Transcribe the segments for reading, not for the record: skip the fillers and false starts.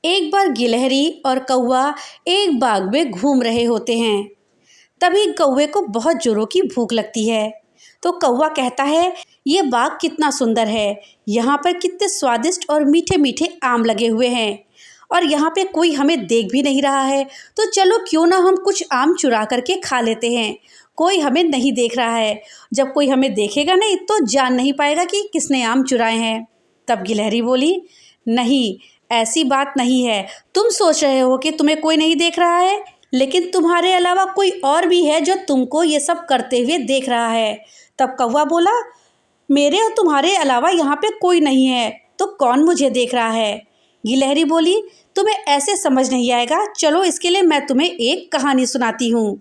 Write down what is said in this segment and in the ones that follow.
एक बार गिलहरी और कौवा एक बाग में घूम रहे होते हैं। तभी कौवे को बहुत जोरों की भूख लगती है। तो कौवा कहता है, ये बाग कितना सुंदर है, यहाँ पर कितने स्वादिष्ट और मीठे मीठे आम लगे हुए हैं और यहाँ पे कोई हमें देख भी नहीं रहा है। तो चलो क्यों ना हम कुछ आम चुरा करके खा लेते हैं, कोई हमें नहीं देख रहा है। जब कोई हमें देखेगा नहीं तो जान नहीं पाएगा कि किसने आम चुराए हैं। तब गिलहरी बोली, नहीं, ऐसी बात नहीं है। तुम सोच रहे हो कि तुम्हें कोई नहीं देख रहा है, लेकिन तुम्हारे अलावा कोई और भी है जो तुमको ये सब करते हुए देख रहा है। तब कौवा बोला, मेरे और तुम्हारे अलावा यहाँ पे कोई नहीं है, तो कौन मुझे देख रहा है। गिलहरी बोली, तुम्हें ऐसे समझ नहीं आएगा, चलो इसके लिए मैं तुम्हें एक कहानी सुनाती हूँ।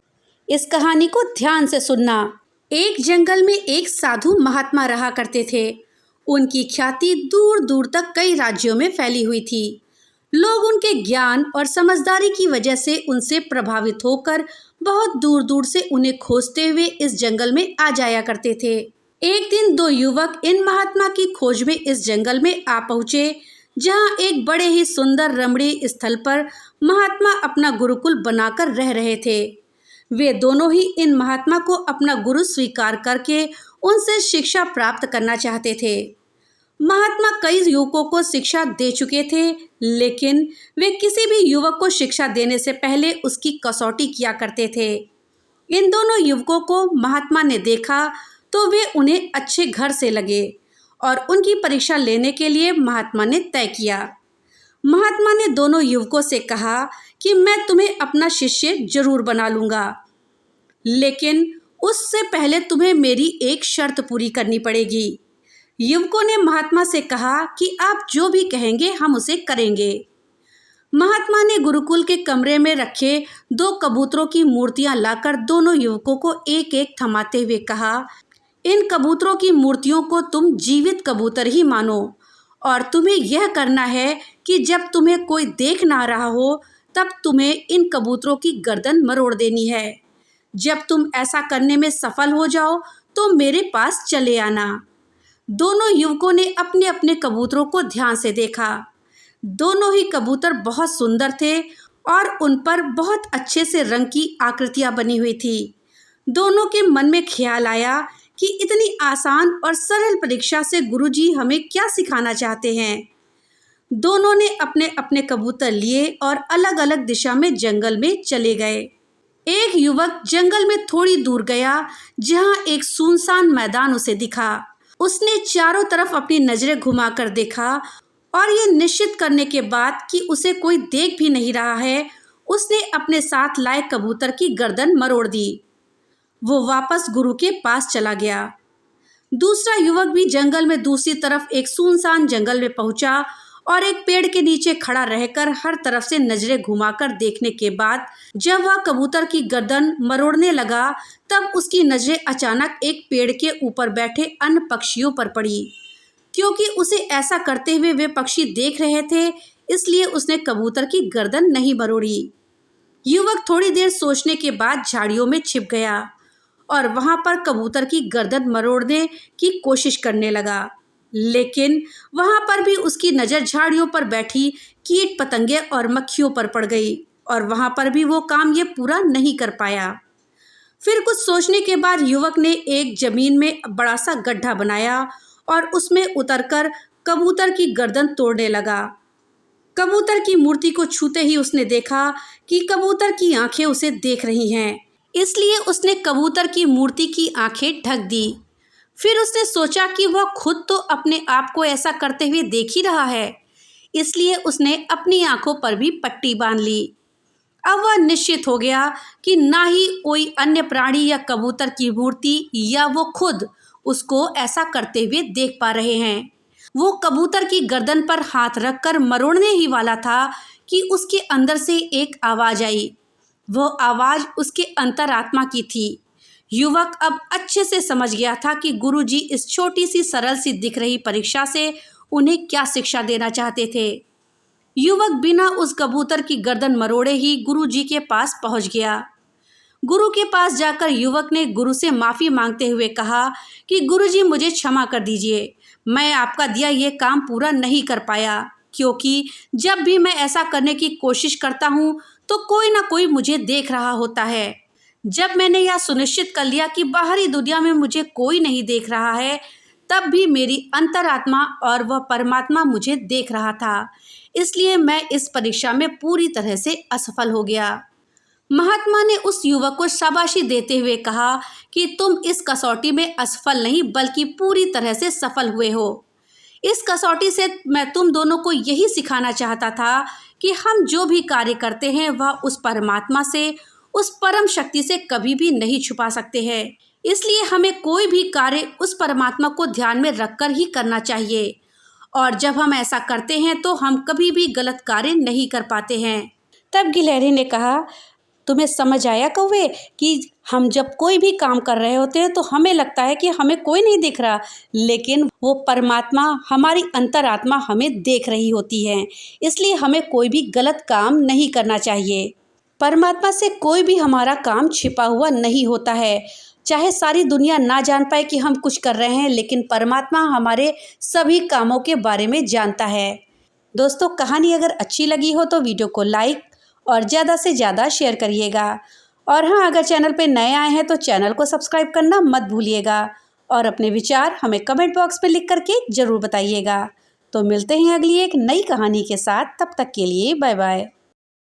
इस कहानी को ध्यान से सुनना। एक जंगल में एक साधु महात्मा रहा करते थे। उनकी ख्याति दूर दूर तक कई राज्यों में फैली हुई थी। लोग उनके ज्ञान और समझदारी की वजह से उनसे प्रभावित होकर बहुत दूर दूर से उन्हें खोजते हुए इस जंगल में आ जाया करते थे। एक दिन दो युवक इन महात्मा की खोज में इस जंगल में आ पहुँचे, जहाँ एक बड़े ही सुंदर रमणीय स्थल पर महात्मा अपना गुरुकुल बनाकर रह रहे थे। वे दोनों ही इन महात्मा को अपना गुरु स्वीकार करके उनसे शिक्षा प्राप्त करना चाहते थे। महात्मा कई युवकों को शिक्षा दे चुके थे, लेकिन वे किसी भी युवक को शिक्षा देने से पहले उसकी कसौटी किया करते थे। इन दोनों युवकों को महात्मा ने देखा तो वे उन्हें अच्छे घर से लगे और उनकी परीक्षा लेने के लिए महात्मा ने तय किया। महात्मा ने दोनों युवकों से कहा कि मैं तुम्हें अपना शिष्य जरूर बना लूँगा, लेकिन उससे पहले तुम्हें मेरी एक शर्त पूरी करनी पड़ेगी। युवकों ने महात्मा से कहा कि आप जो भी कहेंगे हम उसे करेंगे। महात्मा ने गुरुकुल के कमरे में रखे दो कबूतरों की मूर्तियां लाकर दोनों युवकों को एक एक थमाते हुए कहा, इन कबूतरों की मूर्तियों को तुम जीवित कबूतर ही मानो और तुम्हें यह करना है कि जब तुम्हें कोई देख ना रहा हो तब तुम्हें इन कबूतरों की गर्दन मरोड़ देनी है। जब तुम ऐसा करने में सफल हो जाओ तो मेरे पास चले आना। दोनों युवकों ने अपने अपने कबूतरों को ध्यान से देखा। दोनों ही कबूतर बहुत सुंदर थे और उन पर बहुत अच्छे से रंग की आकृतियां बनी हुई थी। दोनों के मन में ख्याल आया कि इतनी आसान और सरल परीक्षा से गुरुजी हमें क्या सिखाना चाहते हैं। दोनों ने अपने अपने कबूतर लिए और अलग अलग दिशा में जंगल में चले गए। एक युवक जंगल में थोड़ी दूर गया, जहां एक सुनसान मैदान उसे दिखा। उसने चारों तरफ अपनी नजरें घुमाकर देखा और ये निश्चित करने के बाद कि उसे कोई देख भी नहीं रहा है, उसने अपने साथ लाए कबूतर की गर्दन मरोड़ दी। वो वापस गुरु के पास चला गया। दूसरा युवक भी जंगल में दूसरी तरफ एक सुनसान जंगल में पहुंचा और एक पेड़ के नीचे खड़ा रहकर हर तरफ से नजरें घुमाकर देखने के बाद जब वह कबूतर की गर्दन मरोड़ने लगा, तब उसकी नजरें अचानक एक पेड़ के ऊपर बैठे अन्य पक्षियों पर पड़ी। क्योंकि उसे ऐसा करते हुए वे पक्षी देख रहे थे, इसलिए उसने कबूतर की गर्दन नहीं मरोड़ी। युवक थोड़ी देर सोचने के बाद झाड़ियों में छिप गया और वहां पर कबूतर की गर्दन मरोड़ने की कोशिश करने लगा, लेकिन वहां पर भी उसकी नज़र झाड़ियों पर बैठी कीट पतंगे और मक्खियों पर पड़ गई और वहां पर भी वो काम ये पूरा नहीं कर पाया। फिर कुछ सोचने के बाद युवक ने एक जमीन में बड़ा सा गड्ढा बनाया और उसमें उतरकर कबूतर की गर्दन तोड़ने लगा। कबूतर की मूर्ति को छूते ही उसने देखा कि कबूतर की आंखें उसे देख रही हैं, इसलिए उसने कबूतर की मूर्ति की आंखें ढक दी। फिर उसने सोचा कि वह खुद तो अपने आप को ऐसा करते हुए देख ही रहा है, इसलिए उसने अपनी आंखों पर भी पट्टी बांध ली। अब वह निश्चित हो गया कि ना ही कोई अन्य प्राणी या कबूतर की मूर्ति या वो खुद उसको ऐसा करते हुए देख पा रहे हैं। वो कबूतर की गर्दन पर हाथ रखकर मरोड़ने ही वाला था कि उसके अंदर से एक आवाज़ आई। वो आवाज़ उसके अंतरात्मा की थी। युवक अब अच्छे से समझ गया था कि गुरुजी इस छोटी सी सरल सी दिख रही परीक्षा से उन्हें क्या शिक्षा देना चाहते थे। युवक बिना उस कबूतर की गर्दन मरोड़े ही गुरुजी के पास पहुंच गया। गुरु के पास जाकर युवक ने गुरु से माफ़ी मांगते हुए कहा कि गुरुजी मुझे क्षमा कर दीजिए, मैं आपका दिया ये काम पूरा नहीं कर पाया। क्योंकि जब भी मैं ऐसा करने की कोशिश करता हूँ तो कोई ना कोई मुझे देख रहा होता है। जब मैंने यह सुनिश्चित कर लिया कि बाहरी दुनिया में मुझे कोई नहीं देख रहा है, तब भी मेरी अंतरात्मा और वह परमात्मा मुझे देख रहा था। इसलिए मैं इस परीक्षा में पूरी तरह से असफल हो गया। महात्मा ने उस युवक को शाबाशी देते हुए कहा कि तुम इस कसौटी में असफल नहीं बल्कि पूरी तरह से सफल हुए हो। इस कसौटी से मैं तुम दोनों को यही सिखाना चाहता था कि हम जो भी कार्य करते हैं वह उस परमात्मा से, उस परम शक्ति से कभी भी नहीं छुपा सकते हैं। इसलिए हमें कोई भी कार्य उस परमात्मा को ध्यान में रखकर ही करना चाहिए, और जब हम ऐसा करते हैं तो हम कभी भी गलत कार्य नहीं कर पाते हैं। तब गिलहरी ने कहा, तुम्हें समझ आया कौवे कि हम जब कोई भी काम कर रहे होते हैं तो हमें लगता है कि हमें कोई नहीं दिख रहा, लेकिन वो परमात्मा, हमारी अंतरात्मा हमें देख रही होती है। इसलिए हमें कोई भी गलत काम नहीं करना चाहिए। परमात्मा से कोई भी हमारा काम छिपा हुआ नहीं होता है। चाहे सारी दुनिया ना जान पाए कि हम कुछ कर रहे हैं, लेकिन परमात्मा हमारे सभी कामों के बारे में जानता है। दोस्तों, कहानी अगर अच्छी लगी हो तो वीडियो को लाइक और ज़्यादा से ज़्यादा शेयर करिएगा। और हाँ, अगर चैनल पे नए आए हैं तो चैनल को सब्सक्राइब करना मत भूलिएगा और अपने विचार हमें कमेंट बॉक्स में लिख करके ज़रूर बताइएगा। तो मिलते हैं अगली एक नई कहानी के साथ। तब तक के लिए बाय बाय।